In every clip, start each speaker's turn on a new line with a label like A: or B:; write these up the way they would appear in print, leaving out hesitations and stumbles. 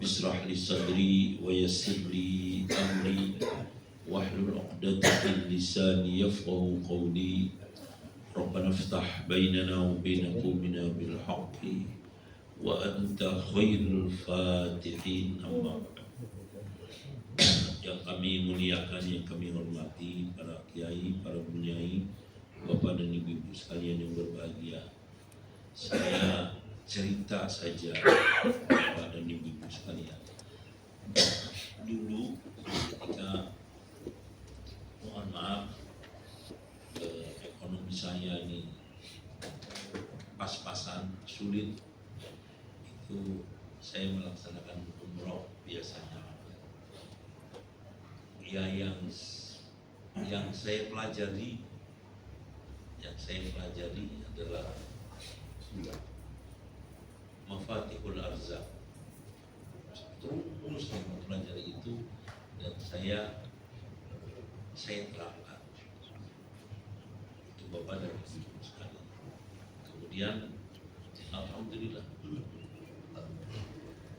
A: Rabbi li sadri wa yassir li amri wahlul 'uqdatam min lisani yafqahu qawli. Rabbana iftah bainana wa baina qaumina bil haqqi wa anta khairul fatihin. Amma yang kami muliakan, yang kami hormati para kiai, para bunyai, bapak dan ibu-ibu sekalian yang berbahagia. Saya cerita saja bapak dan ibu-ibu sekalian. Dulu ketika, mohon maaf, ekonomi saya ini pas-pasan sulit, itu saya melaksanakan umroh biasanya. Ya yang saya pelajari adalah Mafatihul Arzaq. Terus saya mempelajari itu dan saya terangkan itu bapak dan ibu sekali. Kemudian alhamdulillah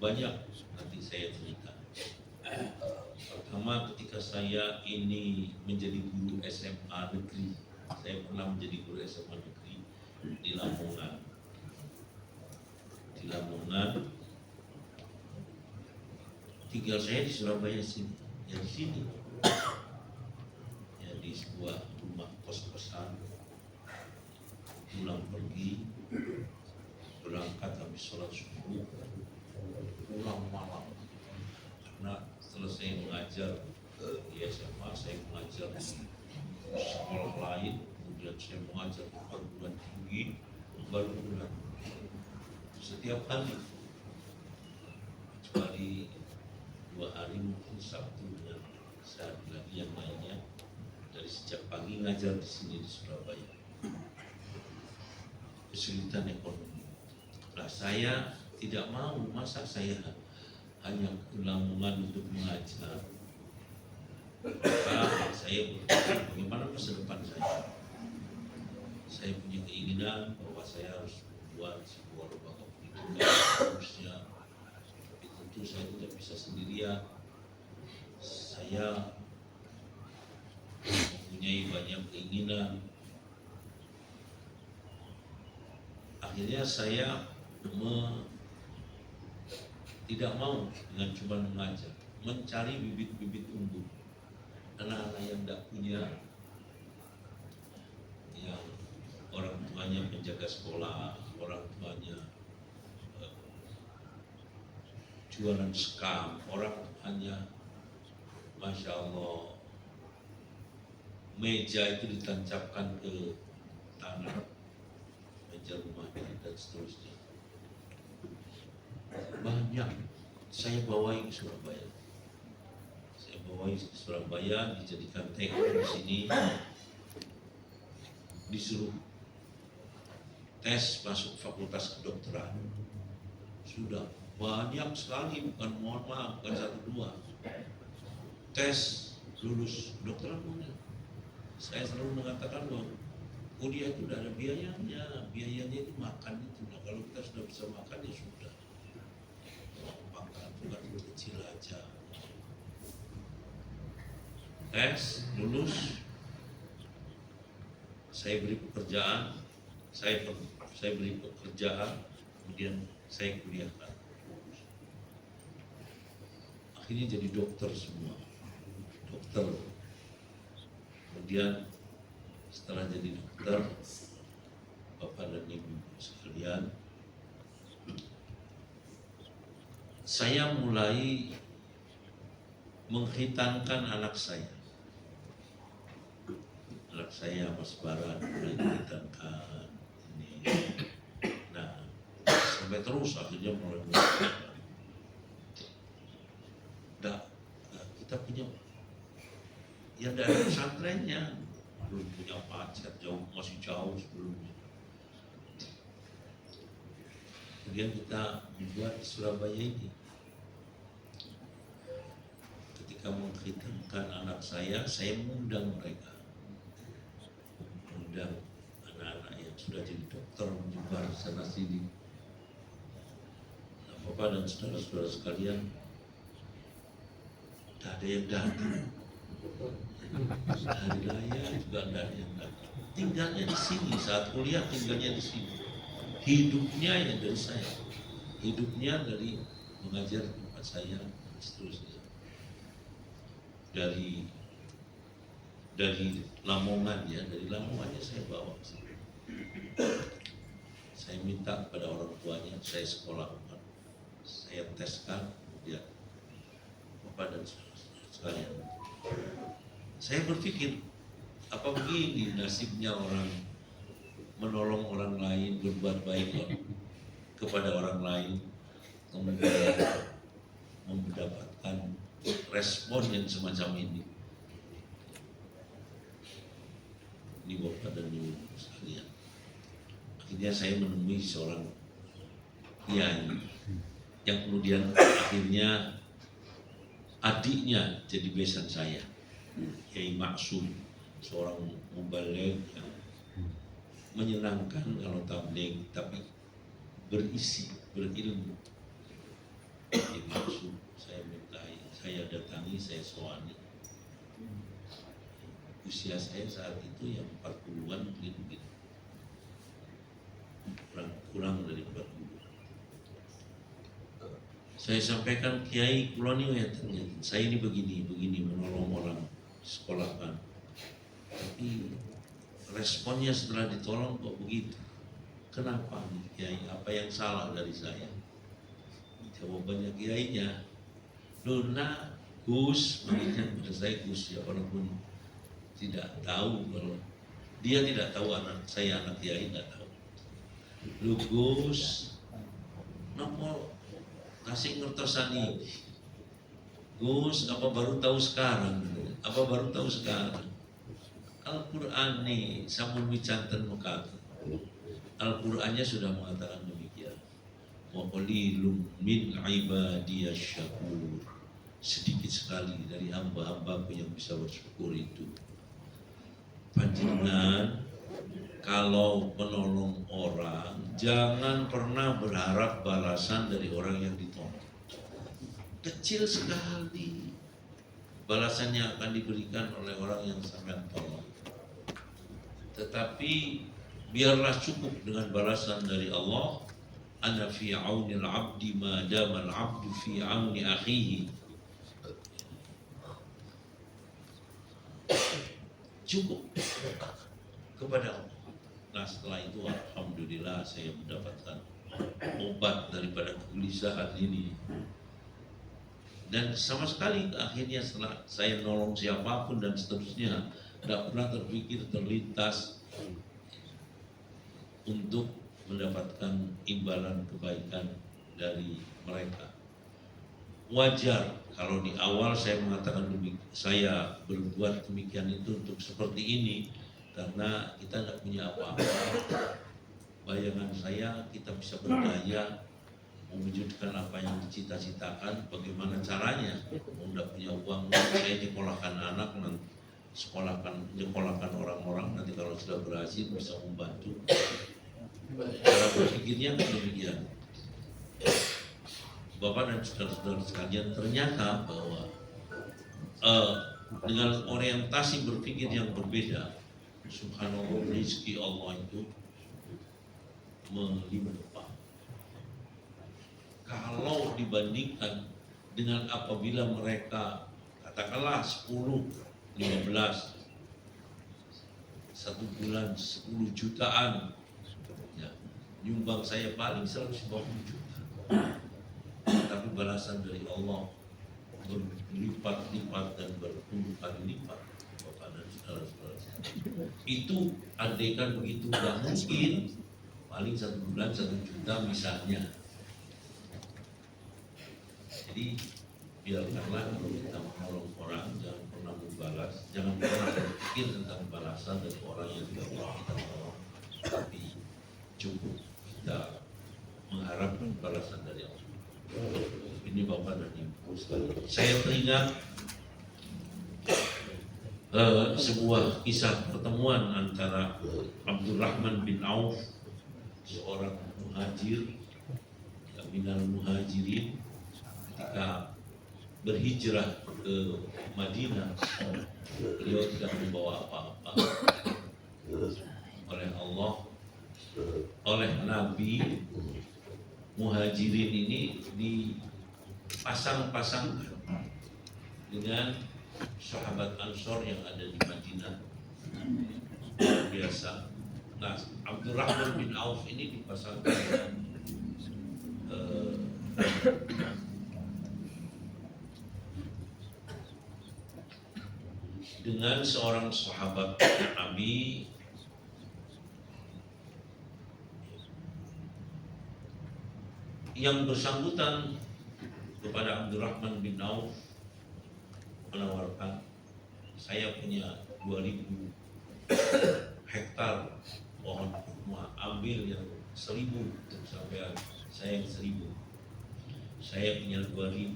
A: banyak nanti saya cerita. Pertama, ketika saya ini menjadi guru SMA negeri, saya pernah menjadi guru SMA negeri di Lamongan. Tinggal saya di Surabaya sini, ya di sini, ya di sebuah rumah kos-kosan. Pulang pergi, berangkat habis sholat subuh, pulang malam. Karena selesai mengajar di SMA, saya mengajar di sekolah lain, kemudian saya mengajar di perguruan tinggi, baru pulang. Setiap hari, kecuali 2 hari mungkin Sabtu dan sehari lagi yang lainnya, dari sejak pagi ngajar di sini di Surabaya. Kesulitan ekonomi. Nah, saya tidak mau, masa saya hanya ke Lamongan untuk mengajar. Maka saya berpikir bagaimana masa depan saya. Saya punya keinginan bahwa saya harus membuat sebuah lembaga pendidikan harusnya. Tapi tentu saya tidak bisa sendirian. Saya mempunyai banyak keinginan. Akhirnya saya tidak mau dengan cuma mengajar, mencari bibit-bibit unggul, anak-anak yang tidak punya, yang orang tuanya menjaga sekolah, orang tuanya jualan sekam, orang tuanya Masya Allah meja itu ditancapkan ke tanah, meja rumahnya dan seterusnya. Banyak saya bawain ke Surabaya. Dijadikan TO di sini, disuruh tes masuk fakultas kedokteran. Sudah banyak sekali, bukan 1-2 tes lulus kedokteran mana. Saya selalu mengatakan bahwa kuliah itu tidak ada biayanya itu makan itu. Nah, kalau kita sudah bisa makan ya sudah. Makan bukan kecil aja. Tes lulus, saya beri pekerjaan, kemudian saya kuliahkan. Akhirnya jadi dokter semua, dokter. Kemudian setelah jadi dokter, bapak dan ibu sekalian, saya mulai menghitankan anak saya. Anak saya Mas Baran mulai dihitankan ini. Nah, sampai terus akhirnya mulai kita punya yang dari pesantrennya, belum punya pacar, masih jauh sebelumnya. Kemudian kita membuat di Surabaya ini. Ketika menghitamkan anak saya mengundang mereka, mengundang anak-anak yang sudah jadi dokter menyebar sana sini. Nah, Bapak dan saudara-saudara sekalian, tidak ada yang datang. Hari raya juga tidak ada yang datang. Tinggalnya di sini, saat kuliah tinggalnya di sini. Hidupnya ya dari saya, hidupnya dari mengajar di tempat saya, dan seterusnya. Dari Lamongan ya, dari Lamongannya saya bawa. Saya minta kepada orang tuanya, saya sekolahkan, saya teskan, ya, Bapak dan saudara sekalian. Saya berpikir, apa begini nasibnya orang menolong orang lain, berbuat baik kepada orang lain, kemudian mendapatkan respon yang semacam ini. Ini Bapak dan Ibu sekalian. Akhirnya saya menemui seorang kiai yang kemudian akhirnya adiknya jadi besan saya, Kiai Maksum, seorang mubaligh yang menyenangkan kalau tabligh tapi berisi, berilmu. Kiai Maksum saya mintai, saya datangi, saya soani. Usia saya saat itu yang 40-an mungkin. Kurang dari 40. Saya sampaikan, Kiai kuloni saya ini begini menolong orang sekolahkan. Tapi responnya setelah ditolong kok begitu. Kenapa nih Kiai? Apa yang salah dari saya? Jawabannya Kiainya, Luna Gus, mengingat pada saya Gus ya, walaupun tidak tahu kalau dia tidak tahu anak saya anak Kiai, tidak tahu. Lu Gus, nopo kasih ngertosan ini. Gus, apa baru tahu sekarang? Apa baru tahu sekarang? Al-Quran nih, samun wicanten mekak. Al-Qurannya sudah mengatakan demikian. Wa qalilum min ibadiyasy syakur. Sedikit sekali dari hamba-hambaku yang bisa bersyukur itu. Panjenengan kalau menolong orang, jangan pernah berharap balasan dari orang yang ditolong. Kecil sekali balasannya akan diberikan oleh orang yang sampean tolong. Tetapi biarlah cukup dengan balasan dari Allah. Ana fi aunil abdi ma damal abdu fi auni akhihi. Cukup kepada Allah. Nah setelah itu alhamdulillah saya mendapatkan obat daripada kegelisahan ini. Dan sama sekali akhirnya setelah saya nolong siapapun dan seterusnya, tidak pernah terpikir terlintas untuk mendapatkan imbalan kebaikan dari mereka. Wajar kalau di awal saya mengatakan saya berbuat demikian itu untuk seperti ini, karena kita tidak punya apa-apa. Bayangan saya kita bisa berdaya mewujudkan apa yang dicita-citakan. Bagaimana caranya? Tidak punya uang, saya nyekolahkan anak, nyekolahkan orang-orang, nanti kalau sudah berhasil bisa membantu. Cara berpikirnya demikian. Bapak dan saudara-saudara sekalian, ternyata bahwa dengan orientasi berpikir yang berbeda, subhanallah, rezeki Allah itu melimpah. Kalau dibandingkan dengan apabila mereka katakanlah 10, 15, satu bulan 10 jutaan, ya, nyumbang saya paling 150 juta. Tapi balasan dari Allah berlipat-lipat dan berpuluh kali lipat. Bapak dan saudara-saudara, itu andaikan begitu nggak mungkin, paling 1 bulan 1 juta misalnya. Jadi biarkanlah kalau kita menolong orang, jangan pernah membalas, jangan pernah berpikir tentang balasan dari orang yang tidak pernah kita tolong, tapi cukup kita mengharapkan balasan dari Allah. Ini Bapak dan Ibu sekalian, saya teringat sebuah kisah pertemuan antara Abdurrahman bin Auf, seorang muhajir yang minal muhajirin ketika berhijrah ke Madinah, beliau tidak membawa apa-apa. Oleh Allah, oleh Nabi, muhajirin ini dipasang-pasangkan dengan sahabat Ansor yang ada di Madinah. Biasa. Nah, Abdurrahman bin Auf ini dipasangkan dengan seorang sahabat Nabi yang bersangkutan kepada Abdurrahman bin Auf menawarkan, saya punya 2000 hektar pohon kurma, ambil yang 1000 untuk sampai saya yang 1000. Saya punya 2000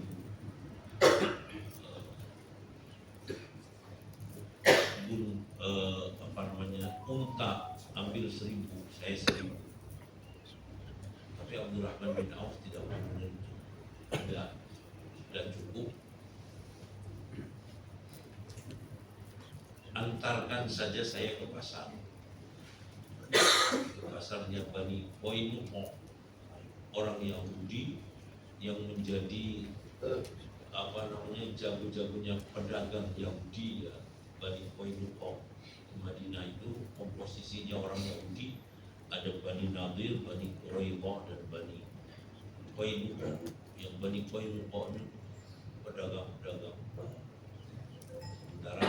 A: unta, ambil 1000, saya 1000. Tapi Abdurrahman bin Auf tidak mau menerima. Sudah cukup. Antarkan saja saya ke pasar. Ke pasarnya Bani Qainuqa, orang Yahudi yang menjadi jago-jagonya pedagang Yahudi ya, Bani Qainuqa. Di Madinah itu komposisinya orang Yahudi, ada Bani Nadir, Bani Quraidah dan Bani Qainuqa. Yang Bani Qainuqa ini pedagang-pedagang. Sementara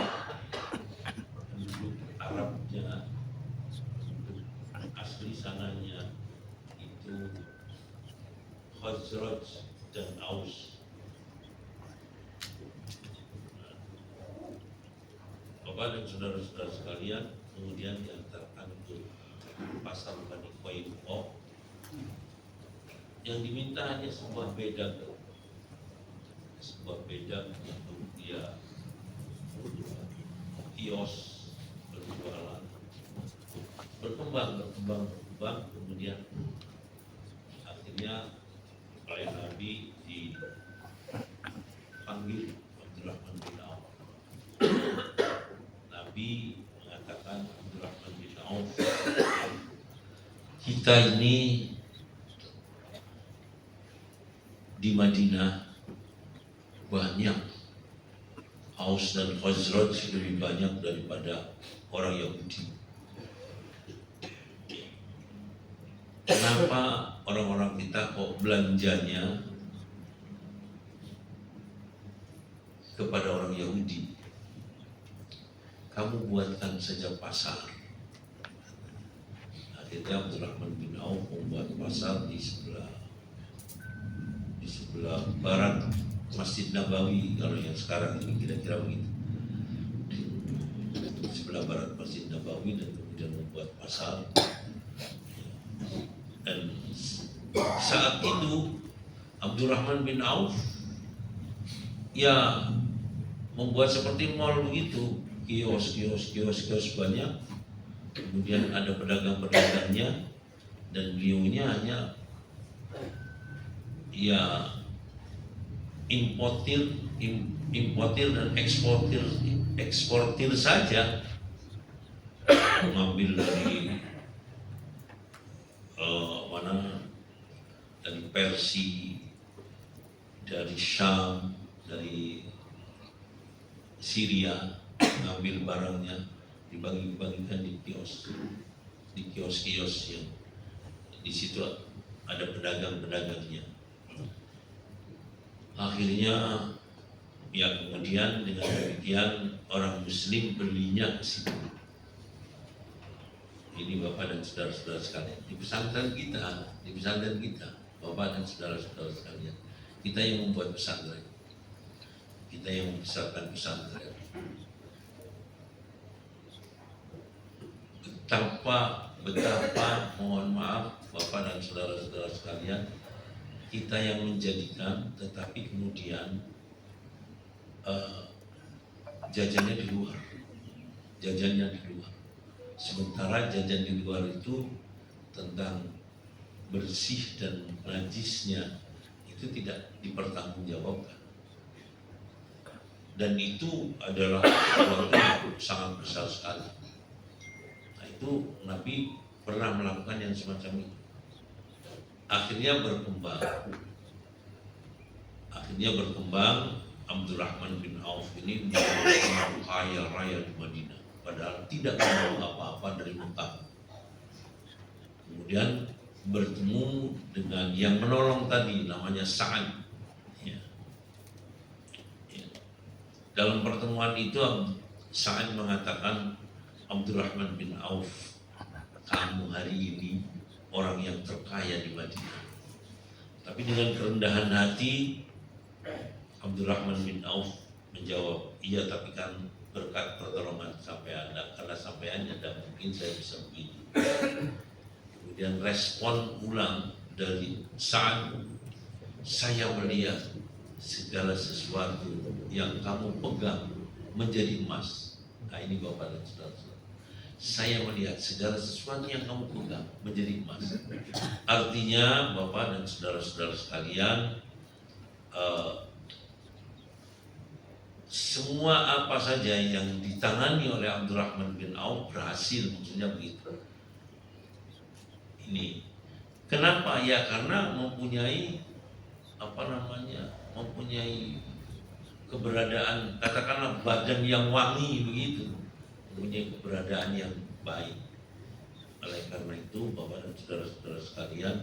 A: penduduk Arabnya, penduduk asli sananya itu Khazraj dan Aus. Bapak dan saudara-saudara sekalian, kemudian diantarkan ke pasar Bani Qainuqa. Yang diminta hanya sebuah bedang, untuk dia kios berjualan. Berkembang, kemudian akhirnya oleh Nabi dipanggil Abdurrahman bin Auf. Nabi mengatakan, Abdurrahman bin Auf, kita ini di Madinah banyak Aus dan Khazraj lebih banyak daripada orang Yahudi. Kenapa orang-orang kita kok belanjanya kepada orang Yahudi? Kamu buatkan saja pasar. Akhirnya Abdurrahman bin Auf membuat pasar di sebelah barat Masjid Nabawi, kalau yang sekarang ini kira-kira begitu. Di sebelah barat Masjid Nabawi, dan kemudian membuat pasar. Dan saat itu Abdurrahman bin Auf ya membuat seperti mall begitu, kios banyak, kemudian ada pedagang-pedagangnya, dan beliaunya hanya ya importir dan eksportir saja, mengambil dari dari Persia, dari Syam, dari Syria, mengambil barangnya, dibagi-bagikan di kios-kios yang di situ ada pedagang-pedagangnya. Akhirnya ya kemudian dengan demikian orang Muslim belinya ke situ. Ini Bapak dan saudara-saudara sekalian, di pesantren kita, Bapak dan saudara-saudara sekalian, kita yang membuat pesantren, kita yang membesarkan pesantren. Betapa mohon maaf Bapak dan saudara-saudara sekalian, kita yang menjadikan, tetapi kemudian jajannya di luar. Sementara jajan di luar itu tentang bersih dan najisnya itu tidak dipertanggungjawabkan, dan itu adalah sesuatu yang sangat besar sekali. Nah, itu Nabi pernah melakukan yang semacam itu. Akhirnya berkembang Abdurrahman bin Auf ini menjadi orang kaya raya di Madinah, padahal tidak membawa apa-apa dari Mekah. Kemudian bertemu dengan yang menolong tadi, namanya Sa'ad. Ya. Ya. Dalam pertemuan itu Sa'ad mengatakan, Abdurrahman bin Auf, kamu hari ini orang yang terkaya di Madinah. Tapi dengan kerendahan hati Abdurrahman bin Auf menjawab, iya, tapi kan berkat pertolongan sampai Anda, karena sampai Anda mungkin saya bisa begini. Kemudian respon ulang dari Sa'ad, saya melihat segala sesuatu yang kamu pegang menjadi emas. Nah, ini Bapak dan Saudara, saya melihat segala sesuatu yang kamu pegang menjadi emas. Artinya Bapak dan saudara-saudara sekalian, semua apa saja yang ditangani oleh Abdurrahman bin Auf berhasil, maksudnya begitu. Ini kenapa? Ya karena mempunyai mempunyai keberadaan, katakanlah badan yang wangi begitu, mempunyai keberadaan yang baik. Oleh karena itu, Bapak dan saudara-saudara sekalian,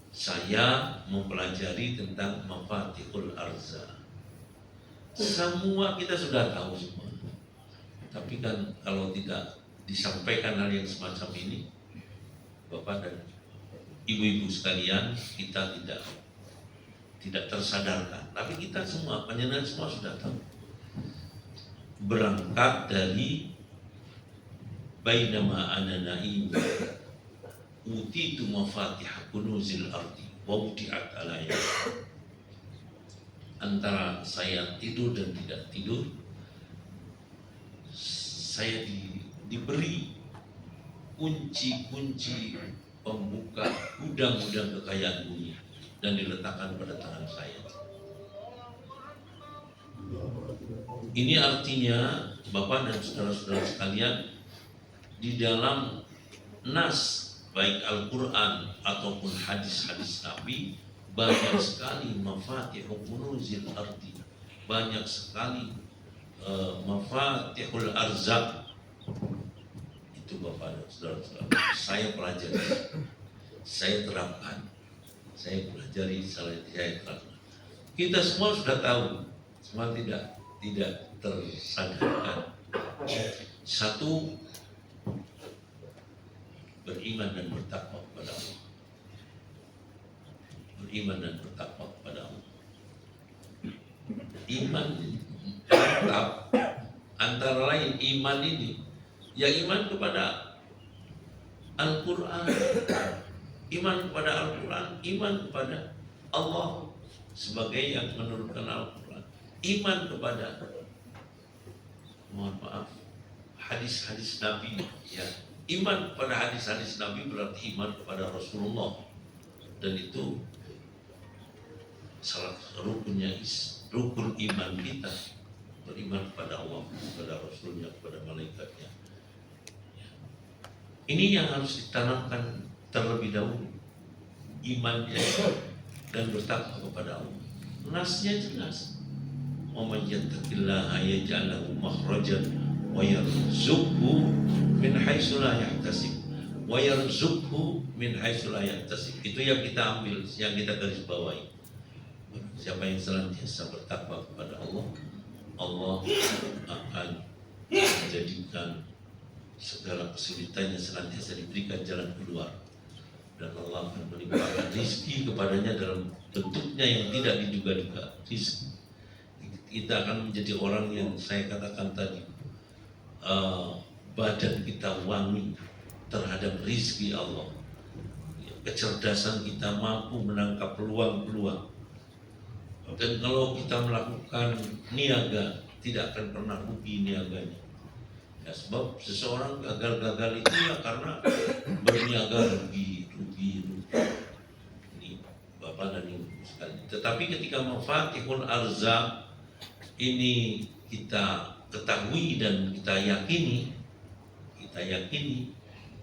A: saya mempelajari tentang Mafatihul Arza. Semua kita sudah tahu semua, tapi kan kalau tidak disampaikan hal yang semacam ini, Bapak dan Ibu-ibu sekalian, kita tidak tersadarkan. Tapi kita semua, panjenengan semua sudah tahu. Berangkat dari bainama ana na'im utitu mafatihah kunuzil ardi wa wudi'at alayya. Antara saya tidur dan tidak tidur, saya diberi kunci-kunci pembuka gudang-gudang kekayaan bumi dan diletakkan pada tangan saya. Ini artinya Bapak dan saudara-saudara sekalian, di dalam nas baik Al-Quran ataupun hadis-hadis Nabi, banyak sekali mafatihul kunuzil ardi, banyak sekali mafatihul arzak. Itu Bapak dan saudara-saudara, saya pelajari, saya terapkan, saya pelajari, saya terapkan. Kita semua sudah tahu, semua tidak tersadarkan. Satu, beriman dan bertakwa kepada Allah. Beriman dan bertakwa kepada Allah. Iman mantap, antara lain iman ini, ya iman kepada Al-Quran, iman kepada Al-Quran, iman kepada Allah sebagai yang menurunkan Al-Quran, iman kepada, mohon maaf, hadis-hadis Nabi. Ya, iman kepada hadis-hadis Nabi berarti iman kepada Rasulullah, dan itu salah rukunnya, rukun iman kita, beriman kepada Allah, kepada Rasulnya, kepada malaikatnya. Ini yang harus ditanamkan terlebih dahulu, imannya dan bertakwa kepada Allah. Nasnya jelas, wa may yattaqillaha yaj'al lahu makhrajan wa yarzuqhu min haitsu la yahtasib wa yarzuqhu min haitsu la yahtasib. Itu yang kita ambil, yang kita garis bawahi. Siapa yang senantiasa bertakwa kepada Allah, Allah akan menjadikan segala kesulitannya senantiasa diberikan jalan keluar, dan Allah akan melimpahkan rizki kepadanya dalam bentuknya yang tidak diduga-duga. Rizki, kita akan menjadi orang yang saya katakan tadi, badan kita wangi terhadap rizki Allah, kecerdasan kita mampu menangkap peluang-peluang, dan kalau kita melakukan niaga tidak akan pernah rugi niaganya. Ya, sebab seseorang gagal-gagal itu ya karena berniaga rugi. Tetapi ketika mafatihul arzaq ini kita ketahui dan kita yakini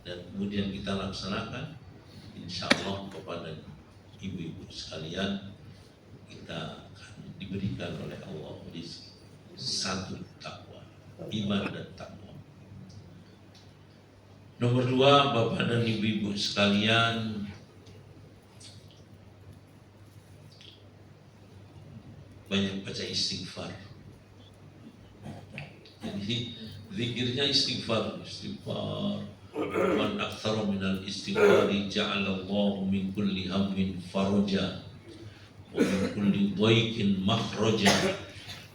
A: dan kemudian kita laksanakan, insya Allah kepada ibu-ibu sekalian kita akan diberikan oleh Allah rezeki. Satu, takwa, iman dan takwa. Nomor dua, Bapak dan ibu-ibu sekalian, banyak baca istighfar. Jadi zikirnya istighfar. Man aktsara minal istighfari ja'alallahu min kulli hammin faraja wa min kulli dhaiqin makhraja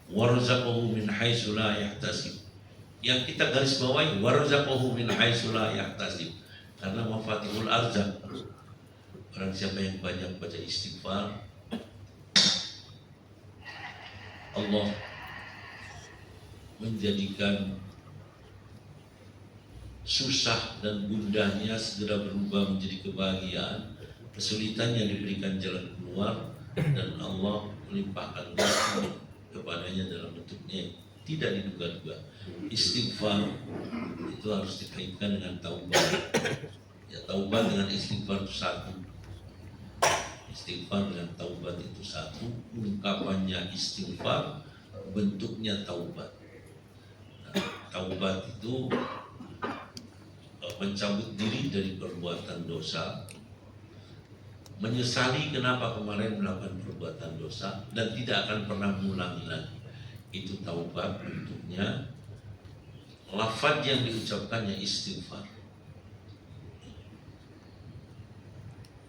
A: warzaqahu min haitsu la yahtasib. Yang kita garis bawahi warzaqahu min haitsu la yahtasib, karena mafatihul arzaq. Orang siapa yang banyak baca istighfar, Allah menjadikan susah dan gundahnya segera berubah menjadi kebahagiaan, kesulitannya diberikan jalan keluar, dan Allah melimpahkan rahmat kepadanya dalam bentuknya tidak diduga-duga. Istighfar itu harus dikaitkan dengan taubat. Ya, taubat dengan istighfar itu satu. Istighfar dengan taubat itu satu. Ungkapannya istighfar, bentuknya taubat. Nah, taubat itu mencabut diri dari perbuatan dosa, menyesali kenapa kemarin melakukan perbuatan dosa dan tidak akan pernah mengulangi lagi. Itu taubat bentuknya. Lafaz yang diucapkannya istighfar.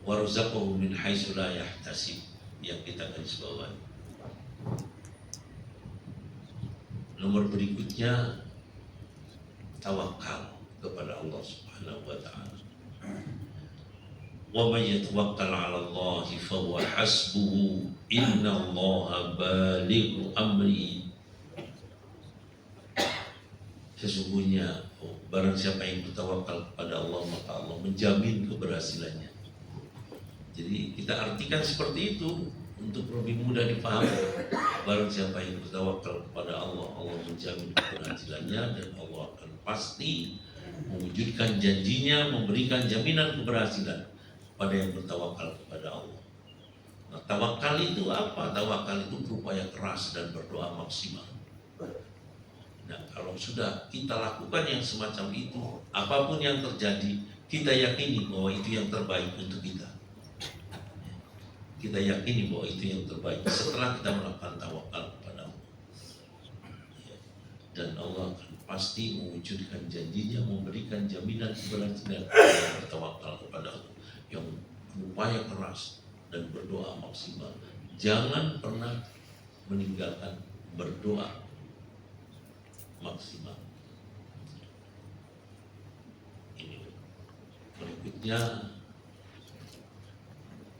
A: Warzaqahu min haitsu la yahtasib, yang kita garis bawahi. Nomor berikutnya, tawakal kepada Allah Subhanahu wa taala. Wa may yatawakkal 'ala Allah fa huwa hasbuhu, innallaha balighu amri. Sesungguhnya barang siapa yang bertawakal kepada Allah, maka Allah menjamin keberhasilannya. Jadi kita artikan seperti itu untuk lebih mudah dipahami. Barang siapa yang bertawakal kepada Allah, Allah menjamin keberhasilannya dan Allah akan pasti mewujudkan janjinya, memberikan jaminan keberhasilan pada yang bertawakal kepada Allah. Nah, tawakal itu apa? Tawakal itu berupaya keras dan berdoa maksimal. Nah, kalau sudah kita lakukan yang semacam itu, apapun yang terjadi, kita yakini bahwa itu yang terbaik untuk kita. Kita yakini bahwa itu yang terbaik setelah kita melakukan tawakal kepada Allah. Dan Allah akan pasti mewujudkan janjinya, memberikan jaminan keberhasilan yang bertawakal kepada Allah, yang berupaya keras dan berdoa maksimal. Jangan pernah meninggalkan berdoa maksimal. Ini berikutnya,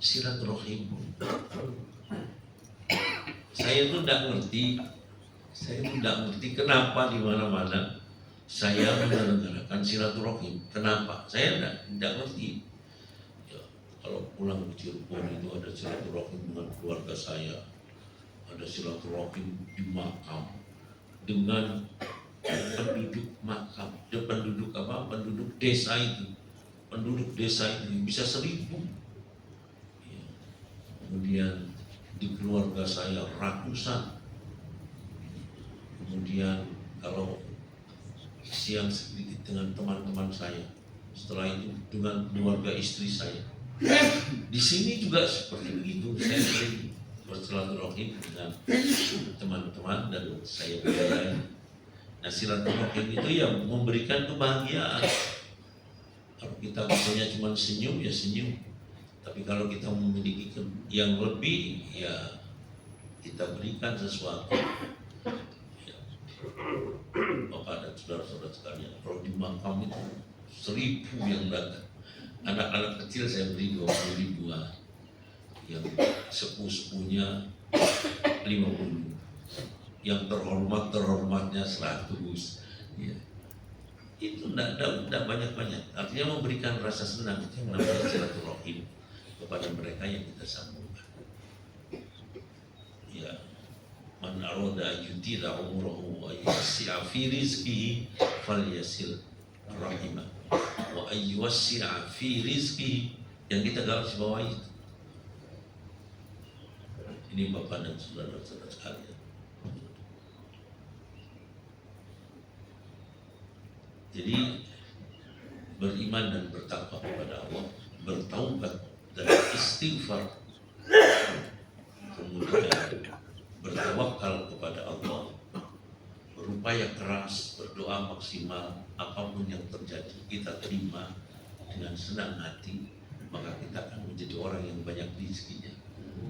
A: silaturahim. Saya itu tidak ngerti kenapa di mana-mana saya menyelenggarakan silaturahim. Kenapa? Saya tidak ngerti. Ya, kalau pulang ke Cirebon itu ada silaturahim dengan keluarga saya, ada silaturahim di makam dengan penduduk makam, penduduk desa itu, bisa 1000. Ya. Kemudian di keluarga saya ratusan. Kemudian kalau siang sedikit dengan teman-teman saya, setelah itu dengan keluarga istri saya. Di sini juga seperti begitu. Saya sering bersilaturahim dengan teman-teman dan saya berdoa. Nah, silaturahim itu yang memberikan kebahagiaan. Kalau kita punya cuma senyum, ya senyum. Tapi kalau kita memiliki yang lebih, ya kita berikan sesuatu. Bapak dan saudara-saudara sekalian, kalau di makam itu 1000 yang datang. Anak-anak kecil saya beri 20.000, yang sepuh-sepuhnya 50, yang terhormatnya 100. Ya. Itu tidak banyak-banyak. Artinya memberikan rasa senang, itu yang namanya silaturahim kepada mereka yang kita sambungkan. man arada yutila umrahu wa yusi'a fi rizqihi falyasil rahimah wa ayyusi'a fi rizqihi, yang kita garis bawahi. Ini Bapak dan saudara-saudara sekalian. Jadi beriman dan bertakwa kepada Allah, bertaubat dan istighfar, kemudian bertawakal kepada Allah, berupaya keras, berdoa maksimal, apapun yang terjadi kita terima dengan senang hati, maka kita akan menjadi orang yang banyak rezekinya.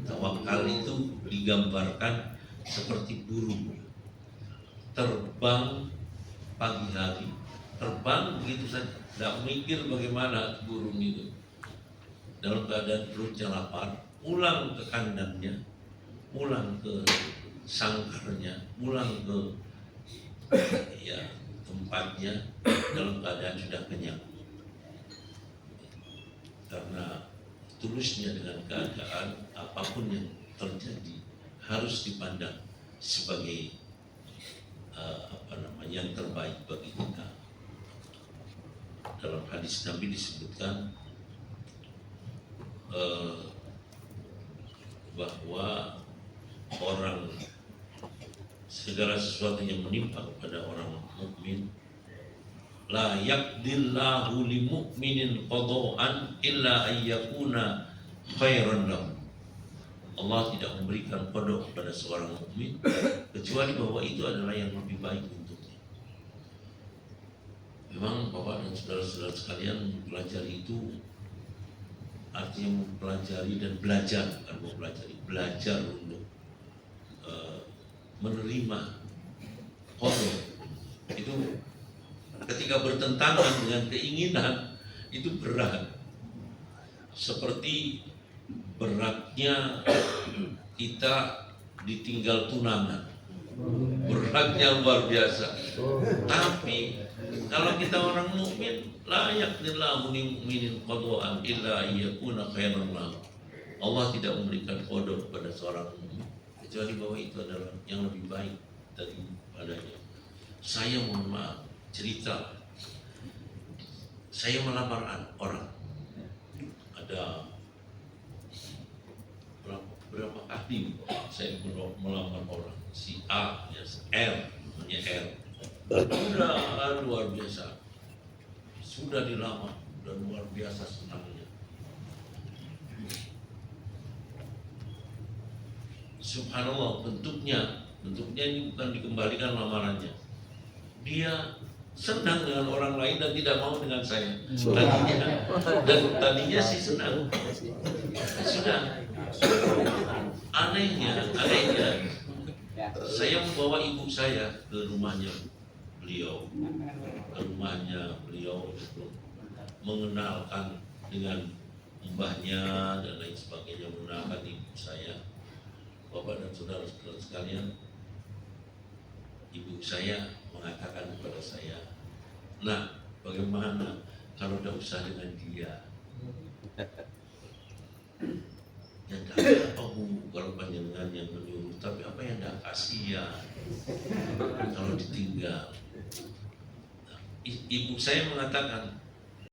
A: Tawakal itu digambarkan seperti burung terbang pagi hari, terbang begitu saja, tidak mikir bagaimana burung itu dalam keadaan perutnya lapar, pulang ke kandangnya, pulang ke sangkarnya, pulang ke tempatnya dalam keadaan sudah kenyang, karena tulusnya dengan keadaan apapun yang terjadi harus dipandang sebagai yang terbaik bagi kita. Dalam hadis Nabi disebutkan bahwa orang, segala sesuatu yang menimpa kepada orang mukmin, la yaqdillahu li mu'minin qada'an illa ayyakuna khairan lahu. Allah tidak memberikan qada kepada seorang mukmin kecuali bahwa itu adalah yang lebih baik untuknya. Memang Bapak dan saudara-saudara sekalian, mempelajari itu artinya mempelajari dan belajar, bukan mempelajari, belajar untuk menerima qada. Itu ketika bertentangan dengan keinginan itu berat, seperti beratnya kita ditinggal tunangan, beratnya luar biasa. Tapi kalau kita orang mukmin, la yaqdillahu lil mu'minin qada'an illa yakuna khairan lahu. Allah tidak memberikan qada kepada seorang mukmin kecuali bahwa itu adalah yang lebih baik daripadanya. Saya mohon maaf, cerita, saya melamar orang, ada berapa kali saya melamar orang, si A, ya, R, namanya R, sudah luar biasa, sudah dilamar dan luar biasa senangnya. Subhanallah, bentuknya ini bukan dikembalikan lamarannya, dia senang dengan orang lain dan tidak mau dengan saya. Tadinya sih senang. Sudah. Anehnya, saya membawa ibu saya ke rumahnya beliau, untuk mengenalkan dengan mbahnya dan lain sebagainya, mengenalkan ibu saya. Bapak dan saudara-saudara sekalian, ibu saya mengatakan kepada saya, "Nah, bagaimana kalau tidak usah dengan dia?" Ya tidak apa Bu, kalau panjenengan yang menyuruh, tapi apa yang tidak kasihan kalau ditinggal. Nah, ibu saya mengatakan,